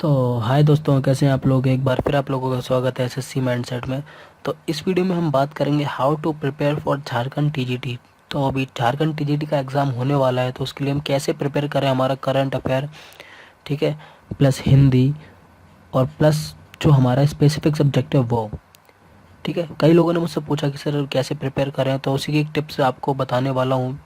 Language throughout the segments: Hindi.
तो हाय दोस्तों, कैसे हैं आप लोग। एक बार फिर आप लोगों का स्वागत है एसएससी माइंडसेट में। तो इस वीडियो में हम बात करेंगे how to prepare for Jharkhand TGT. तो अभी झारखंड टीजीटी का एग्ज़ाम होने वाला है, तो उसके लिए हम कैसे प्रिपेयर करें हमारा करंट अफेयर, ठीक है, प्लस हिंदी और प्लस जो हमारा स्पेसिफिक सब्जेक्ट है वो, ठीक है। कई लोगों ने मुझसे पूछा कि सर कैसे प्रिपेयर करें, तो उसी की एक टिप्स आपको बताने वाला हूँ।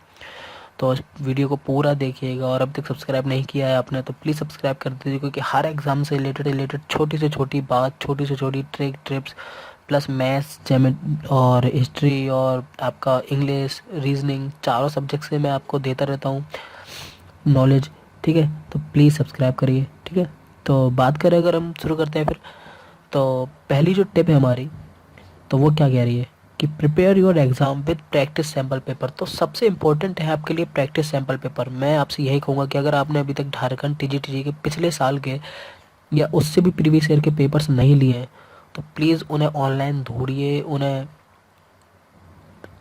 तो इस वीडियो को पूरा देखिएगा, और अब तक सब्सक्राइब नहीं किया है आपने तो प्लीज़ सब्सक्राइब कर दीजिए, क्योंकि हर एग्ज़ाम से रिलेटेड छोटी से छोटी बात, छोटी से छोटी ट्रिप्स, प्लस मैथ्स, जेमेट और हिस्ट्री और आपका इंग्लिश, रीजनिंग, चारों सब्जेक्ट से मैं आपको देता रहता हूँ नॉलेज, ठीक है। तो प्लीज़ सब्सक्राइब करिए, ठीक है। तो बात करें, अगर हम शुरू करते हैं फिर, तो पहली जो टिप है हमारी, तो वो क्या कह रही है कि prepare your exam with practice sample paper. तो सबसे इम्पोर्टेंट है आपके लिए प्रैक्टिस सैम्पल पेपर। मैं आपसे यही कहूँगा कि अगर आपने अभी तक झारखंड टीजीटी के पिछले साल के या उससे भी प्रीवियस ईयर के पेपर्स नहीं लिए हैं, तो प्लीज़ उन्हें ऑनलाइन ढूंढिए, उन्हें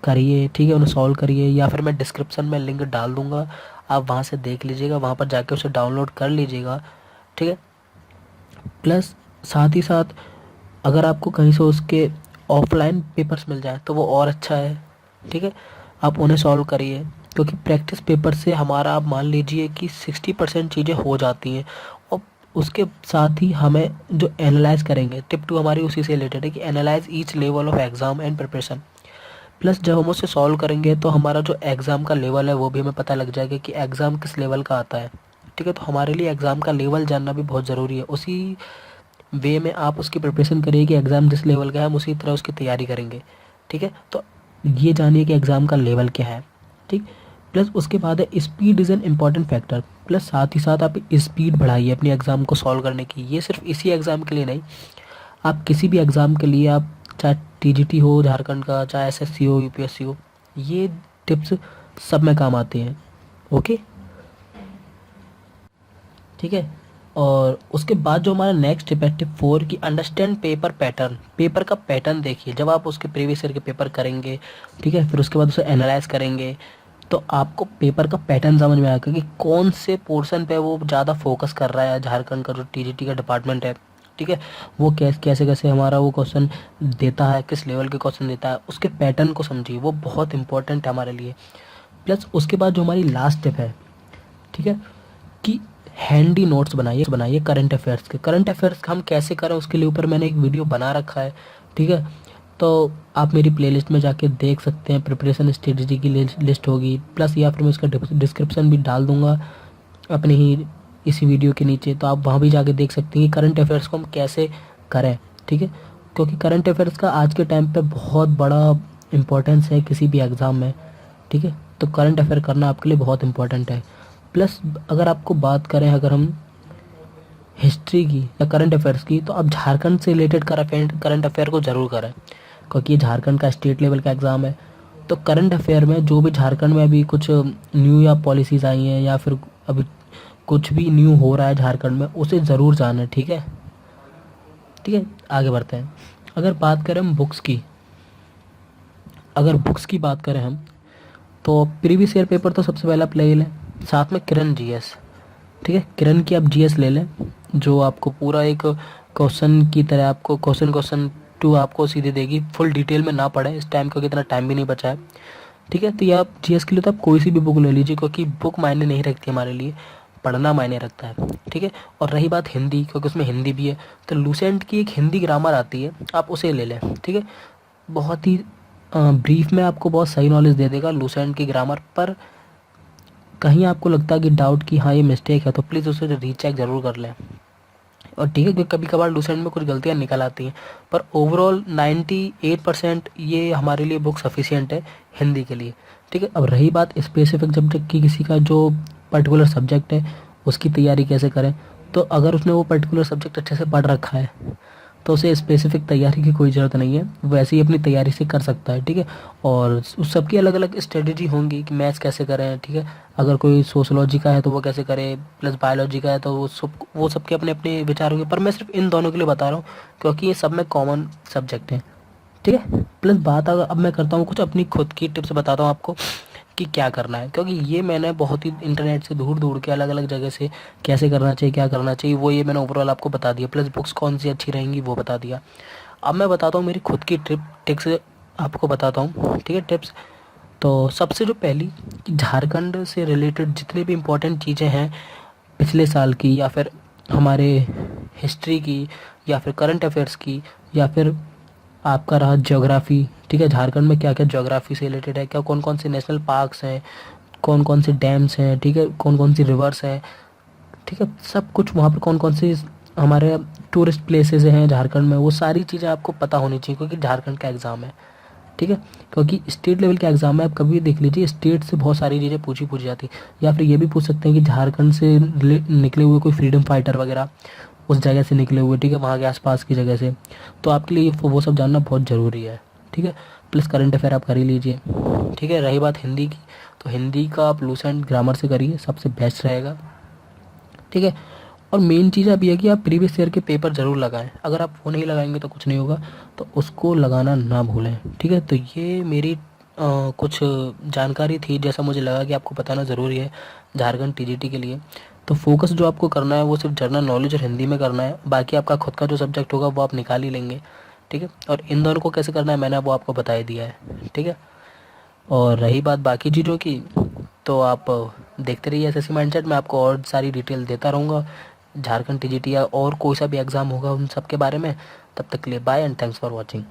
करिए, ठीक है, उन्हें सॉल्व करिए, या फिर मैं डिस्क्रिप्शन में लिंक डाल दूँगा, आप वहाँ से देख लीजिएगा, वहाँ पर जाके उसे डाउनलोड कर लीजिएगा, ठीक है। प्लस साथ ही साथ अगर आपको कहीं से उसके ऑफलाइन पेपर्स मिल जाए तो वो और अच्छा है, ठीक है। आप उन्हें सॉल्व करिए, क्योंकि प्रैक्टिस पेपर से हमारा, आप मान लीजिए कि 60% चीज़ें हो जाती हैं। और उसके साथ ही हमें जो एनालाइज करेंगे, टिप 2 हमारी उसी से रिलेटेड है कि analyse each level of exam and preparation. Plus जब हम उसे सॉल्व करेंगे तो हमारा जो एग्ज़ाम का लेवल है वो भी हमें पता लग जाएगा कि एग्ज़ाम किस लेवल का आता है, ठीक है। तो हमारे लिए एग्ज़ाम का लेवल जानना भी बहुत ज़रूरी है। उसी वे में आप उसकी प्रिपरेशन करिए कि एग्ज़ाम जिस लेवल का है हम उसी तरह उसकी तैयारी करेंगे, ठीक है। तो ये जानिए कि एग्ज़ाम का लेवल क्या है, ठीक। प्लस उसके बाद है speed is an important factor. Plus साथ ही साथ आप स्पीड बढ़ाइए अपनी एग्ज़ाम को सॉल्व करने की। ये सिर्फ इसी एग्ज़ाम के लिए नहीं, आप किसी भी एग्ज़ाम के लिए, आप चाहे टीजीटी हो झारखंड का, चाहे एसएससी हो, यूपीएससी हो, ये टिप्स सब में काम आते हैं, ओके, ठीक है। और उसके बाद जो हमारा नेक्स्ट टिप है, टिप 4, की अंडरस्टैंड पेपर पैटर्न। पेपर का पैटर्न देखिए, जब आप उसके प्रीवियस ईयर के पेपर करेंगे, ठीक है, फिर उसके बाद उसे एनालाइज करेंगे, तो आपको पेपर का पैटर्न समझ में आएगा कि कौन से पोर्शन पे वो ज़्यादा फोकस कर रहा है झारखंड का जो टीजीटी का डिपार्टमेंट है, ठीक है। वो कैसे कैसे हमारा वो क्वेश्चन देता है, किस लेवल के क्वेश्चन देता है, उसके पैटर्न को समझिए, वो बहुत इंपॉर्टेंट है हमारे लिए। प्लस उसके बाद जो हमारी लास्ट टिप है, ठीक है, कि हैंडी नोट्स बनाइए करंट अफेयर्स के। करंट अफेयर्स हम कैसे करें उसके लिए ऊपर मैंने एक वीडियो बना रखा है, ठीक है। तो आप मेरी प्लेलिस्ट में जाके देख सकते हैं, प्रिपरेशन स्ट्रेटजी की लिस्ट होगी, प्लस या फिर मैं इसका डिस्क्रिप्शन भी डाल दूंगा अपने ही इसी वीडियो के नीचे, तो आप वहाँ भी जाके देख सकते हैं कि करंट अफेयर्स को हम कैसे करें, ठीक है। क्योंकि करंट अफेयर्स का आज के टाइम पे बहुत बड़ा इम्पोर्टेंस है किसी भी एग्ज़ाम में, ठीक है। तो करंट अफेयर करना आपके लिए बहुत इंपॉर्टेंट है। प्लस अगर आपको बात करें, अगर हम हिस्ट्री की या करंट अफेयर्स की, तो आप झारखंड से रिलेटेड करंट अफेयर को ज़रूर करें, क्योंकि ये झारखंड का स्टेट लेवल का एग्ज़ाम है। तो करंट अफेयर में जो भी झारखंड में अभी कुछ न्यू या पॉलिसीज़ आई हैं, या फिर अभी कुछ भी न्यू हो रहा है झारखंड में, उसे ज़रूर जाना, ठीक है, ठीक है। आगे बढ़ते हैं। अगर बात करें हम बुक्स की, अगर बुक्स की बात करें हम, तो प्रीवियस ईयर पेपर तो सबसे पहला आप ले लें, साथ में किरण जीएस, ठीक है। किरण की आप जीएस ले लें, जो आपको पूरा एक क्वेश्चन की तरह, आपको क्वेश्चन टू आपको सीधे देगी, फुल डिटेल में ना पढ़े इस टाइम, क्योंकि इतना टाइम भी नहीं बचा है, ठीक है। तो ये आप जीएस के लिए तो आप कोई सी भी बुक ले लीजिए, क्योंकि बुक मायने नहीं रखती हमारे लिए, पढ़ना मायने रखता है, ठीक है। और रही बात हिंदी, क्योंकि उसमें हिंदी भी है, तो लूसेंट की एक हिंदी ग्रामर आती है, आप उसे ले लें, ठीक है। बहुत ही ब्रीफ में आपको बहुत सही नॉलेज दे देगा लूसेंट की ग्रामर पर। कहीं आपको लगता है कि डाउट कि हाँ ये मिस्टेक है, तो प्लीज़ उसे रीचेक ज़रूर कर लें। और ठीक है, क्योंकि कभी कभार लूसेंट में कुछ गलतियाँ निकल आती हैं, पर ओवरऑल 98% ये हमारे लिए बुक सफिशिएंट है हिंदी के लिए, ठीक है। अब रही बात स्पेसिफिक सब्जेक्ट की, किसी का जो पर्टिकुलर सब्जेक्ट है उसकी तैयारी कैसे करें, तो अगर उसने वो पर्टिकुलर सब्जेक्ट अच्छे से पढ़ रखा है तो उसे स्पेसिफिक तैयारी की कोई ज़रूरत नहीं है, वैसे ही अपनी तैयारी से कर सकता है, ठीक है। और उस सबकी अलग अलग स्ट्रेटजी होंगी कि मैथ्स कैसे करें, ठीक है। अगर कोई सोशोलॉजी का है तो वो कैसे करे, प्लस बायोलॉजी का है तो वो सबके अपने अपने विचार होंगे, पर मैं सिर्फ इन दोनों के लिए बता रहा हूँ क्योंकि ये सब में कॉमन सब्जेक्ट हैं, ठीक है। प्लस बात अगर अब मैं करता हूँ कुछ अपनी खुद की टिप्स बताता हूँ आपको कि क्या करना है, क्योंकि ये मैंने बहुत ही इंटरनेट से ढूंढ ढूंढ के अलग अलग जगह से कैसे करना चाहिए, क्या करना चाहिए, वो ये मैंने ओवरऑल आपको बता दिया, प्लस बुक्स कौन सी अच्छी रहेंगी वो बता दिया। अब मैं बताता हूँ मेरी खुद की टिप्स आपको बताता हूँ, ठीक है, टिप्स। तो सबसे जो पहली कि झारखंड से रिलेटेड जितनी भी इम्पोर्टेंट चीज़ें हैं पिछले साल की, या फिर हमारे हिस्ट्री की, या फिर करंट अफेयर्स की, या फिर आपका रहा ज्योग्राफी, ठीक है, झारखंड में क्या क्या ज्योग्राफी से रिलेटेड है, क्या कौन कौन से नेशनल पार्क्स हैं, कौन कौन से डैम्स हैं, ठीक है, कौन कौन सी रिवर्स हैं, ठीक है, सब कुछ वहाँ पे कौन कौन से हमारे टूरिस्ट प्लेसेस हैं झारखंड में, वो सारी चीज़ें आपको पता होनी चाहिए, क्योंकि झारखंड का एग्ज़ाम है, ठीक है। क्योंकि स्टेट लेवल के एग्ज़ाम में आप कभी भी देख लीजिए स्टेट से बहुत सारी चीज़ें पूछी जाती है, या फिर ये भी पूछ सकते हैं कि झारखंड से निकले हुए कोई फ्रीडम फाइटर वगैरह उस जगह से निकले हुए, ठीक है, वहाँ के आसपास की जगह से, तो आपके लिए वो सब जानना बहुत ज़रूरी है, ठीक है। प्लस करंट अफेयर आप कर ही लीजिए, ठीक है। रही बात हिंदी की, तो हिंदी का आप लूसेंट ग्रामर से करिए, सबसे बेस्ट रहेगा, ठीक है। और मेन चीज़ अब ये है कि आप प्रीवियस ईयर के पेपर ज़रूर लगाएं, अगर आप वो नहीं लगाएंगे तो कुछ नहीं होगा, तो उसको लगाना ना भूलें, ठीक है। तो ये मेरी कुछ जानकारी थी, जैसा मुझे लगा कि आपको बताना ज़रूरी है झारखंड टीजीटी के लिए। तो फोकस जो आपको करना है वो सिर्फ जनरल नॉलेज और हिंदी में करना है, बाकी आपका खुद का जो सब्जेक्ट होगा वो आप निकाल ही लेंगे, ठीक है। और इन दोनों को कैसे करना है मैंने वो आपको बता ही दिया है, ठीक है। और रही बात बाकी चीज़ों की, तो आप देखते रहिए एसएससी माइंडसेट, मैं आपको और सारी डिटेल देता रहूँगा झारखंड टीजीटी या और कोई सा भी एग्ज़ाम होगा उन सब के बारे में। तब तक के लिए bye and thanks for watching.